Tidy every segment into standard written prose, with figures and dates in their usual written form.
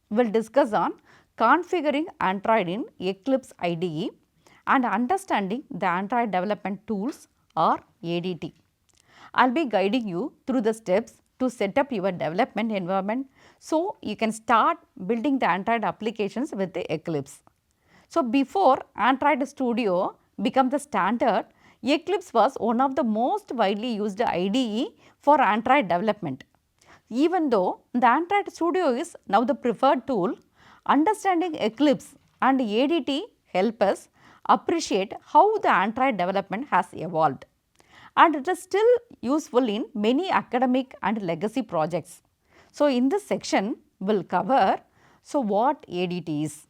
we will discuss on configuring Android in Eclipse IDE and understanding the Android development tools or ADT. I will be guiding you through the steps to set up your development environment so you can start building the Android applications with the Eclipse. So, before Android Studio became the standard, Eclipse was one of the most widely used IDE for Android development. Even though the Android Studio is now the preferred tool, understanding Eclipse and ADT help us appreciate how the Android development has evolved, and it is still useful in many academic and legacy projects. So, in this section we will cover what ADT is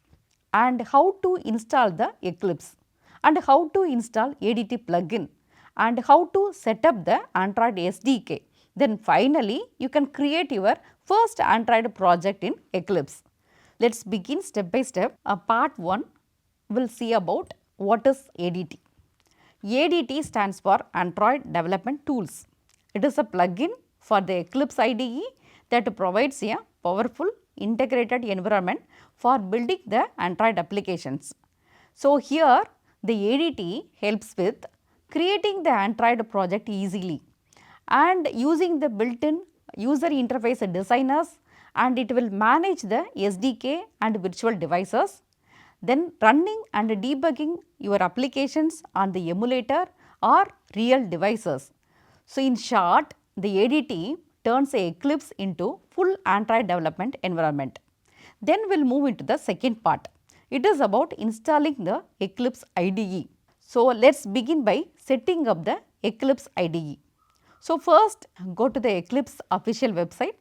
and how to install the Eclipse and how to install ADT plugin and how to set up the Android SDK. Then finally, you can create your first Android project in Eclipse. Let us begin step by step. Part 1 we will see about what is ADT. ADT stands for Android Development Tools. It is a plugin for the Eclipse IDE that provides a powerful integrated environment for building the Android applications. So, here the ADT helps with creating the Android project easily and using the built-in user interface designers, and it will manage the SDK and virtual devices, then running and debugging your applications on the emulator or real devices. So, in short, the ADT turns a Eclipse into full Android development environment. Then we will move into the second part. It is about installing the Eclipse IDE. So, let us begin by setting up the Eclipse IDE. So, first go to the Eclipse official website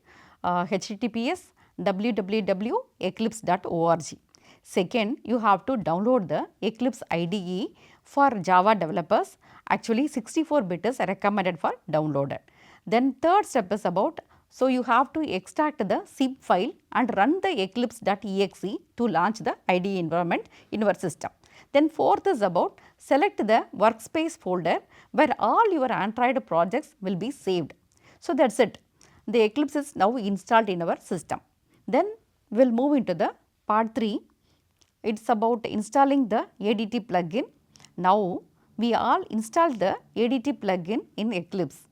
https www.eclipse.org. Second, you have to download the Eclipse IDE for Java developers. Actually 64-bit is recommended for downloaded. Then third step is about, so you have to extract the zip file and run the eclipse.exe to launch the IDE environment in your system. Then fourth is about select the workspace folder where all your Android projects will be saved. So, that is it. The Eclipse is now installed in our system. Then we will move into the part 3. It is about installing the ADT plugin. Now, we all installed the ADT plugin in Eclipse.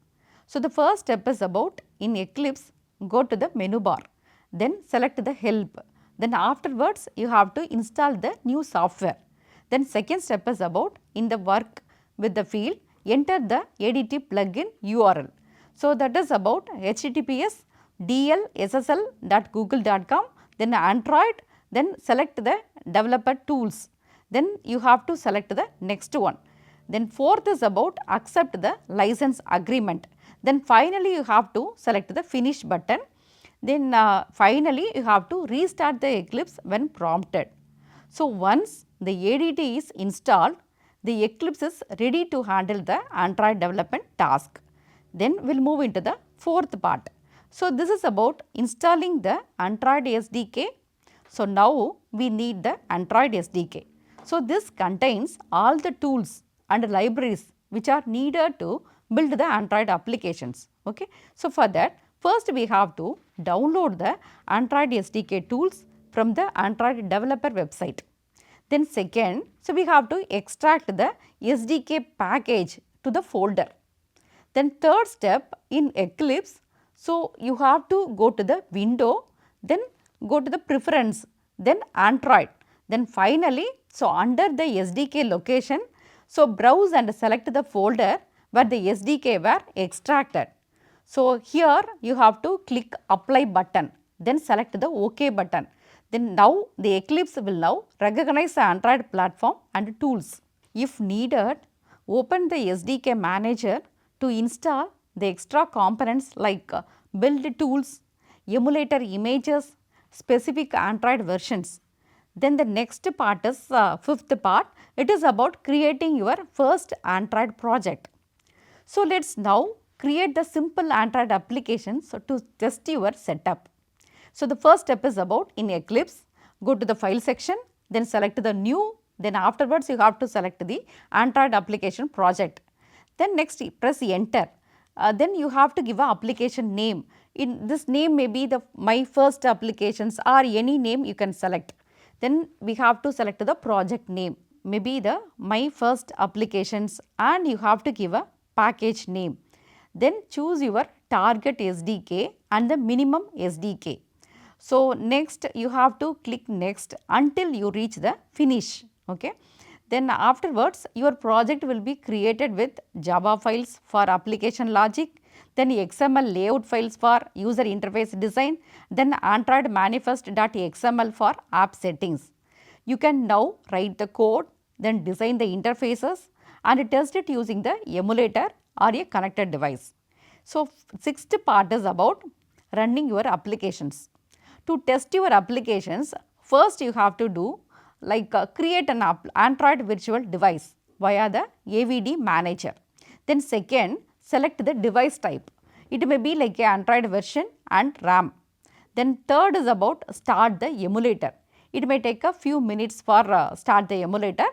So, the first step is about in Eclipse, go to the menu bar, then select the help. Then afterwards, you have to install the new software. Then second step is about in the work with the field, enter the ADT plugin URL. So, that is about https dlssl.google.com, then Android, then select the developer tools. Then you have to select the next one. Then fourth is about accept the license agreement. Then finally, you have to select the finish button. Then finally, you have to restart the Eclipse when prompted. So, once the ADT is installed, the Eclipse is ready to handle the Android development task. Then we will move into the fourth part. So, this is about installing the Android SDK. So, now we need the Android SDK. So, this contains all the tools and libraries which are needed to build the Android applications. Okay. So, for that first we have to download the Android SDK tools from the Android developer website. Then second, so we have to extract the SDK package to the folder. Then third step in Eclipse, so you have to go to the window, then go to the preference, then Android, then finally, so under the SDK location, so browse and select the folder where the SDK were extracted. So, here you have to click apply button, then select the OK button. Then now the Eclipse will now recognize the Android platform and tools. If needed, open the SDK manager to install the extra components like build tools, emulator images, specific Android versions. Then the next part is fifth part, it is about creating your first Android project. So, let us now create the simple Android applications to test your setup. So, the first step is about in Eclipse, go to the file section, then select the new, then afterwards you have to select the Android application project. Then next press enter, then you have to give a application name. In this name may be the my first applications or any name you can select. Then we have to select the project name, maybe the my first applications, and you have to give a package name. Then choose your target SDK and the minimum SDK. So, next you have to click next until you reach the finish. Okay. Then afterwards your project will be created with Java files for application logic, then XML layout files for user interface design, then Android manifest.xml for app settings. You can now write the code, then design the interfaces and test it using the emulator or a connected device. So, sixth part is about running your applications. To test your applications, first you have to do like create an Android virtual device via the AVD manager. Then second, select the device type. It may be like a Android version and RAM. Then third is about start the emulator. It may take a few minutes for start the emulator.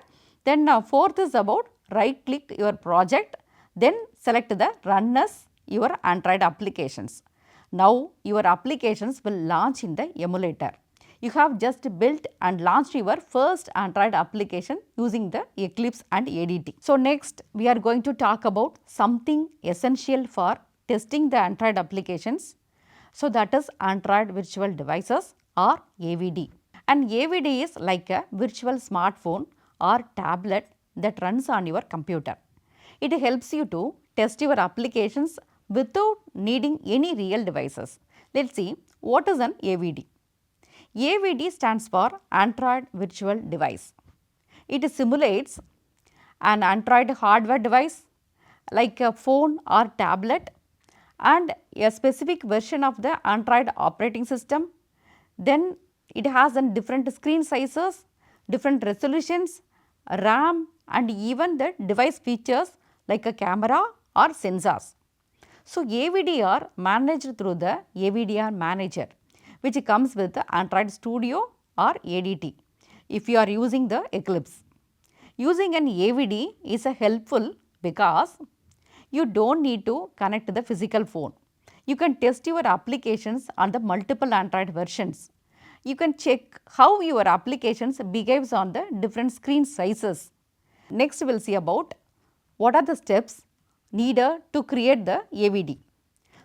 Then fourth is about right click your project, then select the run as your Android applications. Now your applications will launch in the emulator. You have just built and launched your first Android application using the Eclipse and ADT. So next we are going to talk about something essential for testing the Android applications. So that is Android virtual devices or AVD. And AVD is like a virtual smartphone or tablet that runs on your computer. It helps you to test your applications without needing any real devices. Let us see what is an AVD. AVD stands for Android Virtual Device. It simulates an Android hardware device like a phone or tablet and a specific version of the Android operating system. Then it has different screen sizes, different resolutions, RAM and even the device features like a camera or sensors. So, AVD are managed through the AVDR manager, which comes with the Android Studio or ADT if you are using the Eclipse. Using an AVD is helpful because you do not need to connect the physical phone. You can test your applications on the multiple Android versions. You can check how your applications behaves on the different screen sizes. Next we will see about what are the steps needed to create the AVD.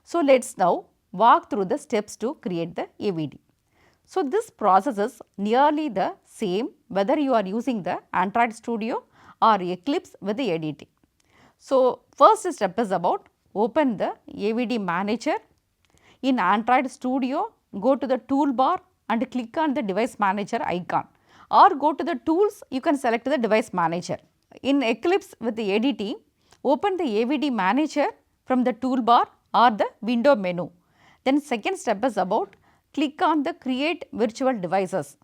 So, let us now walk through the steps to create the AVD. So, this process is nearly the same whether you are using the Android Studio or Eclipse with the ADT. So, first step is about open the AVD manager. In Android Studio, go to the toolbar and click on the device manager icon, or go to the tools, you can select the device manager. In Eclipse with the ADT, open the AVD manager from the toolbar or the window menu. Then second step is about click on the create virtual devices.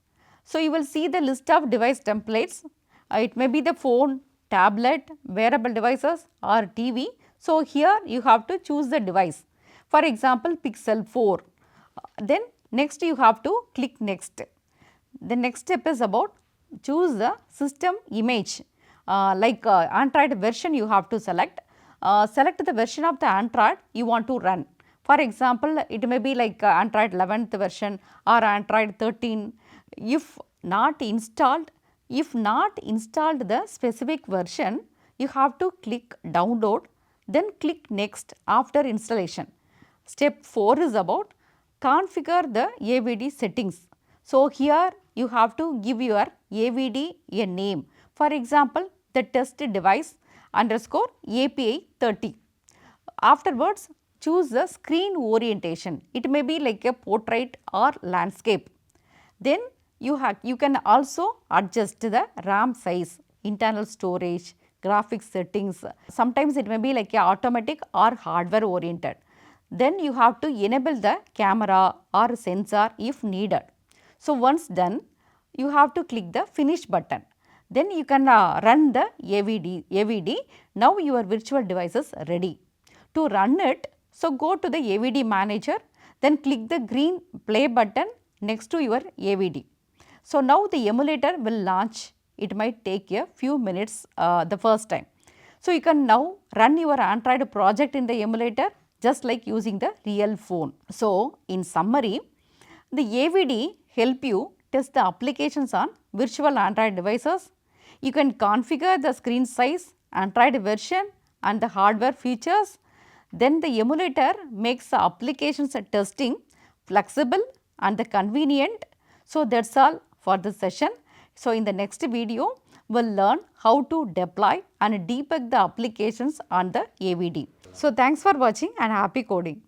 So, you will see the list of device templates. It may be the phone, tablet, wearable devices or TV. So, here you have to choose the device. For example, Pixel 4. Then next you have to click next. The next step is about choose the system image. Android version you have to select. Select the version of the Android you want to run. For example, it may be like Android 11th version or Android 13. If not installed the specific version, you have to click download, then click next after installation. Step 4 is about configure the AVD settings. So, here you have to give your AVD a name. For example, the test device underscore API 30. Afterwards, choose the screen orientation. It may be like a portrait or landscape. Then you can also adjust the RAM size, internal storage, graphics settings. Sometimes it may be like a automatic or hardware oriented. Then you have to enable the camera or sensor if needed. So, once done, you have to click the finish button. Then you can run the AVD. Now your virtual device is ready. To run it, so go to the AVD manager, then click the green play button next to your AVD. So, now the emulator will launch. It might take a few minutes the first time. So, you can now run your Android project in the emulator. just like using the real phone. So, in summary, the AVD help you test the applications on virtual Android devices. You can configure the screen size, Android version and the hardware features. Then the emulator makes the applications testing flexible and the convenient. So, that is all for this session. So, in the next video, we will learn how to deploy and debug the applications on the AVD. So, thanks for watching and happy coding.